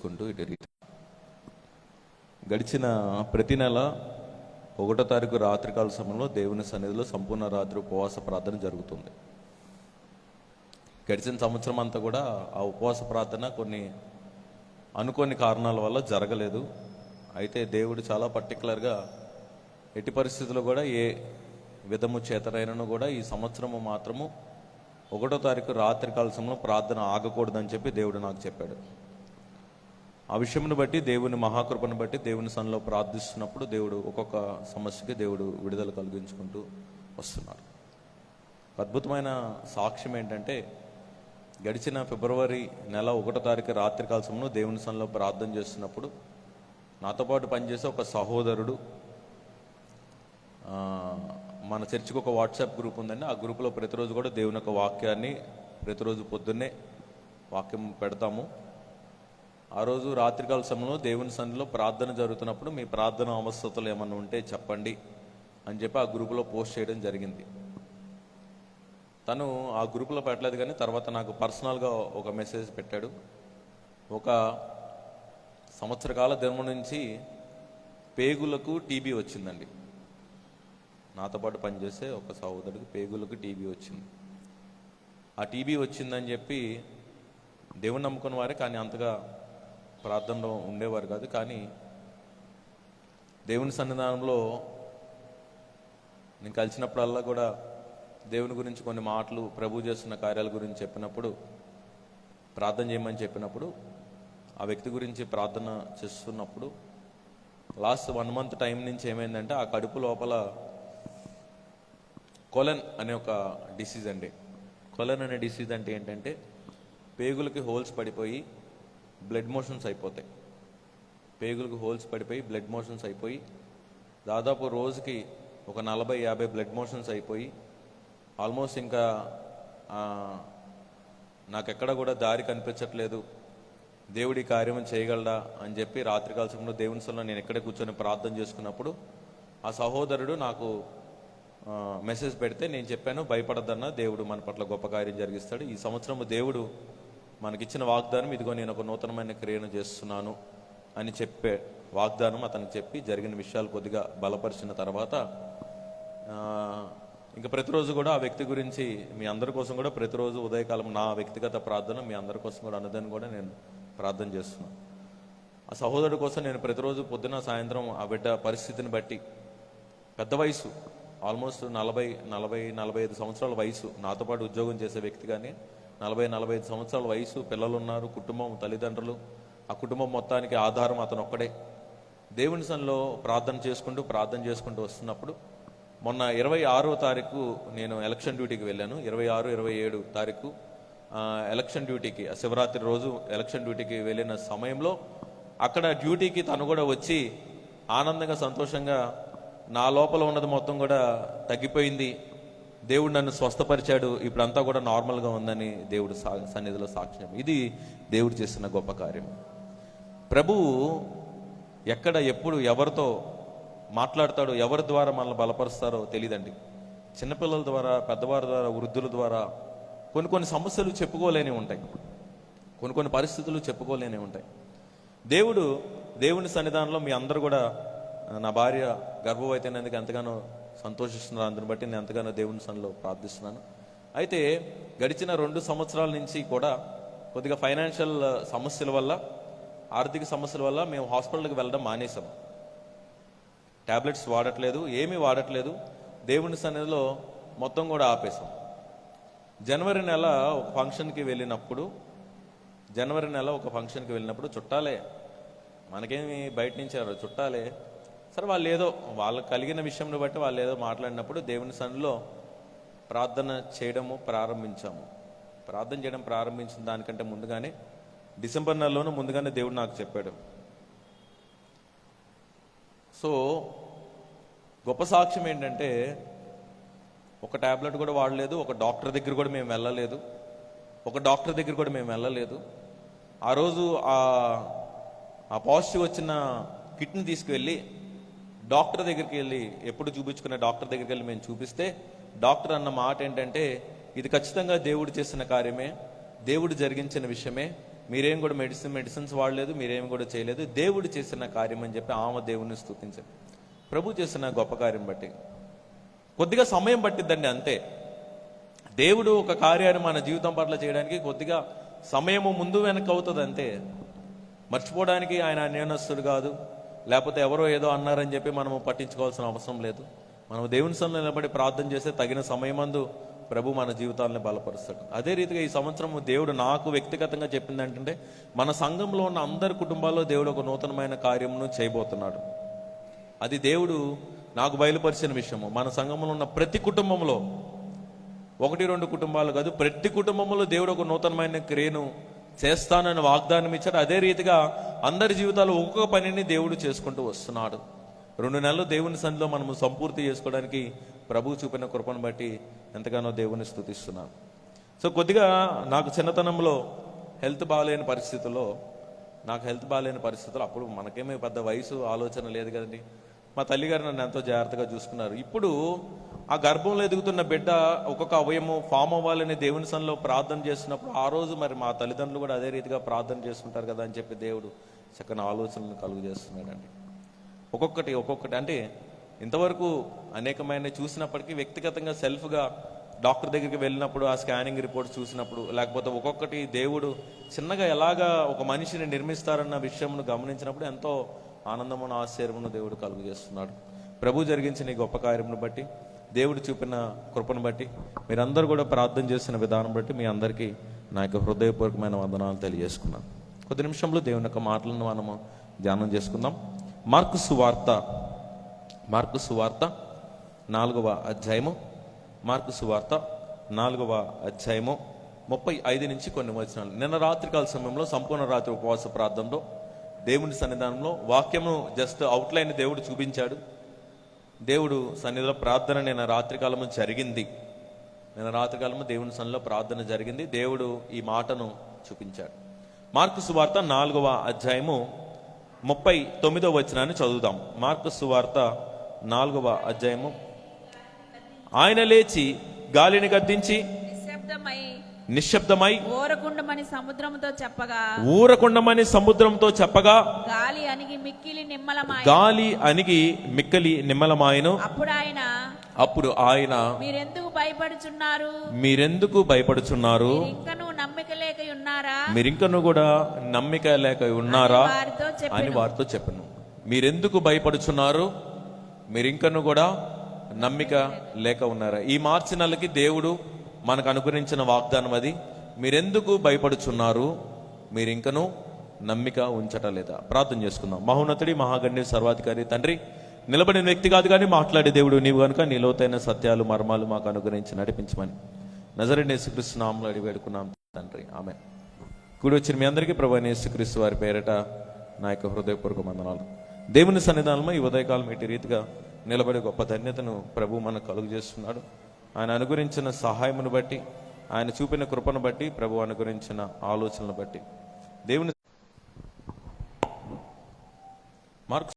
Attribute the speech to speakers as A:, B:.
A: తెలియజేసుకుంటూ ఇటు రీతి గడిచిన ప్రతి నెల 1వ తారీఖు రాత్రికాల సమయంలో దేవుని సన్నిధిలో సంపూర్ణ రాత్రి ఉపవాస ప్రార్థన జరుగుతుంది. గడిచిన సంవత్సరం అంతా కూడా ఆ ఉపవాస ప్రార్థన కొన్ని అనుకోని కారణాల వల్ల జరగలేదు. అయితే దేవుడు చాలా పర్టికులర్గా ఎట్టి పరిస్థితుల్లో కూడా ఏ విధము చేతనైనను కూడా ఈ సంవత్సరము మాత్రము 1వ తారీఖు రాత్రికాల సమయంలో ప్రార్థన ఆగకూడదని చెప్పి దేవుడు నాకు చెప్పాడు. ఆ విషయమును బట్టి దేవుని మహాకృపను బట్టి దేవుని సన్నిధిలో ప్రార్థిస్తున్నప్పుడు దేవుడు ఒక్కొక్క సమస్యకి దేవుడు విడుదల కలిగించుకుంటూ వస్తున్నారు. అద్భుతమైన సాక్ష్యం ఏంటంటే గడిచిన ఫిబ్రవరి నెల 1వ తారీఖు రాత్రికాల సమయంలో దేవుని సన్నిధిలో ప్రార్థన చేస్తున్నప్పుడు నాతో పాటు పనిచేసే ఒక సహోదరుడు, మన చర్చికి ఒక వాట్సాప్ గ్రూప్ ఉందండి. ఆ గ్రూప్లో ప్రతిరోజు కూడా దేవుని యొక్క వాక్యాన్ని ప్రతిరోజు పొద్దున్నే వాక్యం పెడతాము. ఆ రోజు రాత్రికాల సమయంలో దేవుని సన్నిధిలో ప్రార్థన జరుగుతున్నప్పుడు మీ ప్రార్థన అవస్థతలు ఏమన్నా ఉంటే చెప్పండి అని చెప్పి ఆ గ్రూపులో పోస్ట్ చేయడం జరిగింది. తను ఆ గ్రూపులో పెట్టలేదు, కానీ తర్వాత నాకు పర్సనల్గా ఒక మెసేజ్ పెట్టాడు. ఒక సంవత్సరకాల దినం నుంచి పేగులకు టీబీ వచ్చిందండి. నాతో పాటు పనిచేసే ఒక సహోదరుడికి పేగులకు టీబీ వచ్చింది. ఆ టీబీ వచ్చిందని చెప్పి దేవుని నమ్ముకున్న వారే, కానీ అంతగా ప్రార్థనలో ఉండేవారు కాదు. కానీ దేవుని సన్నిధానంలో నేను కలిసినప్పుడల్లా కూడా దేవుని గురించి కొన్ని మాటలు, ప్రభు చేస్తున్న కార్యాల గురించి చెప్పినప్పుడు, ప్రార్థన చేయమని చెప్పినప్పుడు, ఆ వ్యక్తి గురించి ప్రార్థన చేస్తున్నప్పుడు లాస్ట్ 1 మంత్ టైం నుంచి ఏమైందంటే ఆ కడుపు లోపల కొలన్ అనే ఒక డిసీజ్ అండి. కొలన్ అనే డిసీజ్ అంటే ఏంటంటే పేగులకి హోల్స్ పడిపోయి బ్లడ్ మోషన్స్ అయిపోతాయి. పేగులకు హోల్స్ పడిపోయి బ్లడ్ మోషన్స్ అయిపోయి దాదాపు రోజుకి ఒక 40-50 బ్లడ్ మోషన్స్ అయిపోయి ఆల్మోస్ట్ ఇంకా నాకెక్కడ కూడా దారి కనిపించట్లేదు, దేవుడి కార్యం చేయగలడా అని చెప్పి రాత్రికాల సమయంలో దేవుని సన్నిధిలో నేను ఎక్కడే కూర్చొని ప్రార్థన చేసుకున్నప్పుడు ఆ సహోదరుడు నాకు మెసేజ్ పెడితే నేను చెప్పాను, భయపడద్దన్నా, దేవుడు మన పట్ల గొప్ప కార్యం జరిగిస్తాడు. ఈ సంవత్సరం దేవుడు మనకిచ్చిన వాగ్దానం, ఇదిగో నేను ఒక నూతనమైన క్రియను చేస్తున్నాను అని చెప్పే వాగ్దానం అతనికి చెప్పి జరిగిన విషయాలు కొద్దిగా బలపరిచిన తర్వాత ఇంకా ప్రతిరోజు కూడా ఆ వ్యక్తి గురించి మీ అందరి కోసం కూడా ప్రతిరోజు ఉదయకాలం నా వ్యక్తిగత ప్రార్థన మీ అందరి కోసం కూడా అన్నదని కూడా నేను ప్రార్థన చేస్తున్నాను. ఆ సహోదరుడి కోసం నేను ప్రతిరోజు పొద్దున సాయంత్రం ఆ బిడ్డ పరిస్థితిని బట్టి, పెద్ద వయసు ఆల్మోస్ట్ 40-45 సంవత్సరాల వయసు, నాతో పాటు ఉద్యోగం చేసే వ్యక్తి, కానీ 40-45 సంవత్సరాల వయసు, పిల్లలు ఉన్నారు, కుటుంబం, తల్లిదండ్రులు, ఆ కుటుంబం మొత్తానికి ఆధారం అతను ఒక్కడే. దేవుని సన్నిధిలో ప్రార్థన చేసుకుంటూ వస్తున్నప్పుడు మొన్న 26వ తారీఖు నేను ఎలక్షన్ డ్యూటీకి వెళ్ళాను. 26-27 తారీఖు ఎలక్షన్ డ్యూటీకి, శివరాత్రి రోజు ఎలక్షన్ డ్యూటీకి వెళ్ళిన సమయంలో అక్కడ డ్యూటీకి తను కూడా వచ్చి ఆనందంగా సంతోషంగా నా లోపల ఉన్నది మొత్తం కూడా తగ్గిపోయింది, దేవుడు నన్ను స్వస్థపరిచాడు, ఇప్పుడంతా కూడా నార్మల్గా ఉందని దేవుడు సన్నిధిలో సాక్ష్యం. ఇది దేవుడు చేసిన గొప్ప కార్యం. ప్రభువు ఎక్కడ ఎప్పుడు ఎవరితో మాట్లాడతాడో, ఎవరి ద్వారా మనల్ని బలపరుస్తారో తెలియదండి. చిన్నపిల్లల ద్వారా, పెద్దవారి ద్వారా, వృద్ధుల ద్వారా కొన్ని సమస్యలు చెప్పుకోలేని ఉంటాయి, కొన్ని పరిస్థితులు చెప్పుకోలేని ఉంటాయి. దేవుని సన్నిధానంలో మీ అందరూ కూడా, నా భార్య గర్భవతి అయినందుకు ఎంతగానో సంతోషిస్తున్నారు, అందుని బట్టి నేను ఎంతగానో దేవుని సన్నిధిలో ప్రార్థిస్తున్నాను. అయితే గడిచిన 2 సంవత్సరాల నుంచి కూడా కొద్దిగా ఫైనాన్షియల్ సమస్యల వల్ల, ఆర్థిక సమస్యల వల్ల మేము హాస్పిటల్కి వెళ్ళడం మానేసాం. టాబ్లెట్స్ వాడట్లేదు, ఏమీ వాడట్లేదు, దేవుని సన్నిధిలో మొత్తం కూడా ఆపేసాం. జనవరి నెల ఒక ఫంక్షన్కి వెళ్ళినప్పుడు చుట్టాలే, మనకేమి బయట నుంచి చుట్టాలే, సరే వాళ్ళు ఏదో వాళ్ళకి కలిగిన విషయంను బట్టి వాళ్ళు ఏదో మాట్లాడినప్పుడు దేవుని సన్నిధిలో ప్రార్థన చేయడం ప్రారంభించిన దానికంటే ముందుగానే డిసెంబర్ నెలలోనూ ముందుగానే దేవుడు నాకు చెప్పాడు. సో గొప్ప సాక్ష్యం ఏంటంటే ఒక టాబ్లెట్ కూడా వాడలేదు, ఒక డాక్టర్ దగ్గర కూడా మేము వెళ్ళలేదు. ఆ రోజు ఆ పాజిటివ్ వచ్చిన కిట్ని తీసుకువెళ్ళి డాక్టర్ దగ్గరికి వెళ్ళి, ఎప్పుడు చూపించుకునే డాక్టర్ దగ్గరికి వెళ్ళి మేము చూపిస్తే డాక్టర్ అన్న మాట ఏంటంటే, ఇది ఖచ్చితంగా దేవుడు చేసిన కార్యమే, దేవుడు జరిగించిన విషయమే, మీరేం కూడా మెడిసిన్స్ వాడలేదు, మీరేం కూడా చేయలేదు, దేవుడు చేసిన కార్యం అని చెప్పి ఆమె దేవుణ్ణి స్తుతించారు. ప్రభు చేసిన గొప్ప కార్యం బట్టి కొద్దిగా సమయం పట్టిద్దండి అంతే. దేవుడు ఒక కార్యాన్ని మన జీవితం పట్ల చేయడానికి కొద్దిగా సమయము ముందు వెనక అవుతుంది అంతే. మర్చిపోవడానికి ఆయన అన్యనస్తుడు కాదు, లేకపోతే ఎవరో ఏదో అన్నారని చెప్పి మనము పట్టించుకోవాల్సిన అవసరం లేదు. మనం దేవుని సన్నిధిలో నిలబడి ప్రార్థన చేస్తే తగిన సమయమందు ప్రభు మన జీవితాలను బలపరుస్తాడు. అదే రీతిగా ఈ సంవత్సరం దేవుడు నాకు వ్యక్తిగతంగా చెప్పింది ఏంటంటే, మన సంఘంలో ఉన్న అందరి కుటుంబాల్లో దేవుడు ఒక నూతనమైన కార్యమును చేయబోతున్నాడు. అది దేవుడు నాకు బయలుపరిచిన విషయము. మన సంఘంలో ఉన్న ప్రతి కుటుంబంలో, 1-2 కుటుంబాలు కాదు, ప్రతి కుటుంబంలో దేవుడు ఒక నూతనమైన క్రియను చేస్తానని వాగ్దానం ఇచ్చాడు. అదే రీతిగా అందరి జీవితాలు ఒక్కొక్క పనిని దేవుడు చేసుకుంటూ వస్తున్నాడు. 2 నెలలు దేవుని సన్నిధిలో మనము సంపూర్తి చేసుకోవడానికి ప్రభు చూపిన కృపను బట్టి ఎంతగానో దేవుని స్తుతిస్తున్నాను. సో కొద్దిగా నాకు చిన్నతనంలో హెల్త్ బాగాలేని పరిస్థితుల్లో, అప్పుడు మనకేమీ పెద్ద వయసు ఆలోచన లేదు కదండి. మా తల్లిగారు నన్ను ఎంతో జాగ్రత్తగా చూసుకున్నారు. ఇప్పుడు ఆ గర్భంలో ఎదుగుతున్న బిడ్డ ఒక్కొక్క అవయము ఫామ్ అవ్వాలని దేవుని సన్నిధిలో ప్రార్థన చేస్తున్నప్పుడు, ఆ రోజు మరి మా తల్లిదండ్రులు కూడా అదే రీతిగా ప్రార్థన చేసుకుంటారు కదా అని చెప్పి దేవుడు చక్కని ఆలోచనలు కలుగు చేస్తున్నాడండి. ఒక్కొక్కటి అంటే ఇంతవరకు అనేకమైన చూసినప్పటికీ వ్యక్తిగతంగా సెల్ఫ్గా డాక్టర్ దగ్గరికి వెళ్ళినప్పుడు ఆ స్కానింగ్ రిపోర్ట్ చూసినప్పుడు, లేకపోతే ఒక్కొక్కటి దేవుడు చిన్నగా ఎలాగా ఒక మనిషిని నిర్మిస్తారన్న విషయమును గమనించినప్పుడు ఎంతో ఆనందమును ఆశ్చర్యమును దేవుడు కలుగు చేస్తున్నాడు. ప్రభు జరిగించిన ఈ గొప్ప కార్యమును బట్టి, దేవుడు చూపిన కృపను బట్టి, మీరందరూ కూడా ప్రార్థన చేసిన విధానం బట్టి మీ అందరికీ నా యొక్క హృదయపూర్వకమైన వందనాలు తెలియజేసుకున్నాను. కొద్ది నిమిషంలో దేవుని యొక్క మాటలను మనము ధ్యానం చేసుకుందాం. మార్కు సువార్త 4వ అధ్యాయము, మార్కు సువార్త 4వ అధ్యాయము 35 నుంచి కొన్ని వచనాలు. నిన్న రాత్రికాల సమయంలో సంపూర్ణ రాత్రి ఉపవాస ప్రార్థనలో దేవుని సన్నిధానంలో వాక్యము జస్ట్ అవుట్లైన్ దేవుడు చూపించాడు. దేవుడు సన్నిధిలో ప్రార్థన నిన్న రాత్రికాలము దేవుని సన్నిధిలో ప్రార్థన జరిగింది. దేవుడు ఈ మాటను చూపించాడు. మార్కు సువార్త 4వ అధ్యాయము 39వ వచనాన్ని చదువుదాం. మార్కు సువార్త 4వ అధ్యాయము. ఆయన లేచి గాలిని గద్దించి నిశ్శబ్దమై
B: ఊరకుండమని సముద్రంతో చెప్పగా గాలి అణిగి
A: మిక్కిలి నిమ్మలమాయెను. అప్పుడు ఆయన మీరెందుకు భయపడుచున్నారు? మీరింకను కూడా నమ్మిక లేక ఉన్నారా అని వారితో చెప్పను. మీరెందుకు భయపడుచున్నారు? మీరింకను కూడా నమ్మిక లేక ఉన్నారా? ఈ మార్చి నెలకి దేవుడు మనకు అనుగ్రహించిన వాగ్దానం అది. మీరెందుకు భయపడుచున్నారు? మీరింకను నమ్మిక ఉంచటలేదా? ప్రార్థన చేసుకుందాం. మహోన్నతుడి, మహాగణ్య, సర్వాధికారి తండ్రి, నిలబడిన వ్యక్తి కాదు కానీ మాట్లాడే దేవుడు నీవు కనుక నీ లోతైన సత్యాలు మర్మాలు మాకు అనుగ్రహించి నడిపించమని నజరేయుడైన యేసుక్రీస్తు నామములో అడిగి వేడుకున్నాం తండ్రి, ఆమేన్. కూడి వచ్చిన మీ అందరికీ ప్రభువైన యేసుక్రీస్తు వారి పేరిట నా యొక్క హృదయపూర్వక వందనాలు. దేవుని సన్నిధానంలో ఈ ఉదయకాలం ఇటు రీతిగా నిలబడే గొప్ప ధన్యతను ప్రభు మనకు కలుగు చేస్తున్నాడు. ఆయన అనుగ్రహించిన సహాయమును బట్టి, ఆయన చూపిన కృపను బట్టి, ప్రభు అనుగ్రహించిన ఆలోచనను బట్టి దేవుని మార్కు